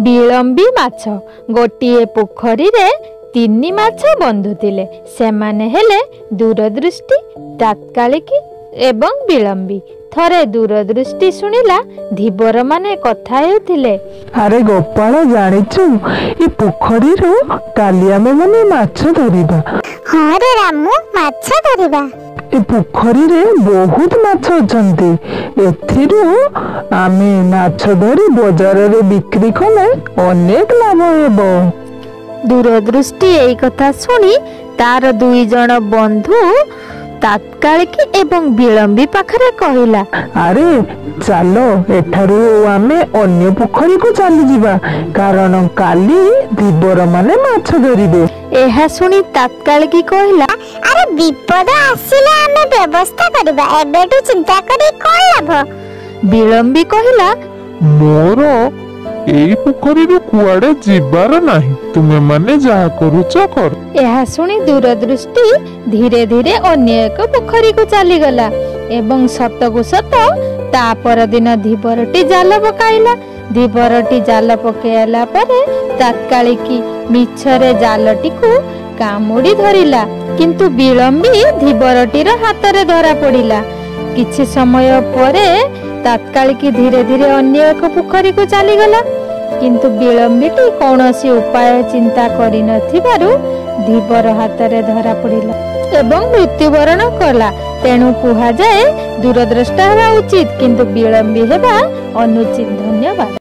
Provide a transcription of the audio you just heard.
ବିଳମ୍ବୀ ମାଛ। ଗୋଟିଏ ପୋଖରୀରେ ତିନି ମାଛ ବନ୍ଧୁ ଥିଲେ। ସେମାନେ ହେଲେ ଦୂରଦୃଷ୍ଟି, ତାତ୍କାଳିକୀ ଏବଂ ବିଳମ୍ବୀ। ଥରେ ଦୂରଦୃଷ୍ଟି ଶୁଣିଲା ଧୀବର ମାନେ କଥା ହେଉଥିଲେ। ଆରେ ଗୋପାଳ, ଜାଣିଛୁ ଏ ପୋଖରୀରୁ କାଲି ଆମେ ମାନେ ମାଛ ଧରିବା। ହଁ ରେ ରାମୁ, ମାଛ ଧରିବା। ଏ ପୋଖରୀରେ ବହୁତ ମାଛ ଅଛନ୍ତି। ଏଥିରୁ ଆମେ ମାଛ ଧରି ବଜାରରେ ବିକ୍ରି କଲେ ଅନେକ ଲାଭ ହେବ। ଦୂରଦୃଷ୍ଟି ଏଇ କଥା ଶୁଣି ତାର ଦୁଇ ଜଣ ବନ୍ଧୁ ତାତ୍କାଳିକୀ ଏବଂ ବିଳମ୍ବୀ ପାଖରେ କହିଲା, ଆରେ ଚାଲ ଏଠାରୁ ଆମେ ଅନ୍ୟ ପୋଖରୀକୁ ଚାଲିଯିବା, କାରଣ କାଲି ଧୀବର ମାନେ ମାଛ ଧରିବେ। ଏହା ଶୁଣି ତାତ୍କାଳିକୀ କହିଲା, ଆରେ ବିପଦ ଆସିଲେ ଆମେ ବ୍ୟବସ୍ଥା କରିବା, ଏବେଠୁ ଚିନ୍ତା କରି କଣ ଲାଭ? ବିଳମ୍ବୀ କହିଲା, ମୋର ଏଇ ପୋଖରୀରୁ କୁଆଡେ ଯିବାର ନାହିଁ, ତୁମେ ମାନେ ଯାହା କରୁଛ କର। ଏହା ଶୁଣି ଦୂରଦୃଷ୍ଟି ଧୀରେ ଧୀରେ ଅନ୍ୟ ଏକ ପୋଖରୀକୁ ଚାଲିଗଲା ଏବଂ ସତକୁ ସତ ତା ପରଦିନ ଧୀବରଟି ଜାଲ ପକାଇଲା। ଧୀବରଟି ଜାଲ ପକାଇଲା ପରେ ତାତ୍କାଳିକୀ ମିଛରେ ଜାଲଟିକୁ କାମୁଡି ଧରିଲା, କିନ୍ତୁ ବିଳମ୍ବୀ ଧୀବରଟିର ହାତରେ ଧରା ପଡ଼ିଲା। କିଛି ସମୟ ପରେ ତାତ୍କାଳିକୀ ଧୀରେ ଧୀରେ ଅନ୍ୟ ଏକ ପୋଖରୀକୁ ଚାଲିଗଲା, କିନ୍ତୁ ବିଳମ୍ବୀଟି କୌଣସି ଉପାୟ ଚିନ୍ତା କରିନଥିବାରୁ ଧୀବର ହାତରେ ଧରା ପଡ଼ିଲା ଏବଂ ମୃତ୍ୟୁବରଣ କଲା। ତେଣୁ କୁହାଯାଏ ଦୂରଦ୍ରଷ୍ଟା ହେବା ଉଚିତ, କିନ୍ତୁ ବିଳମ୍ବୀ ହେବା ଅନୁଚିତ। ଧନ୍ୟବାଦ।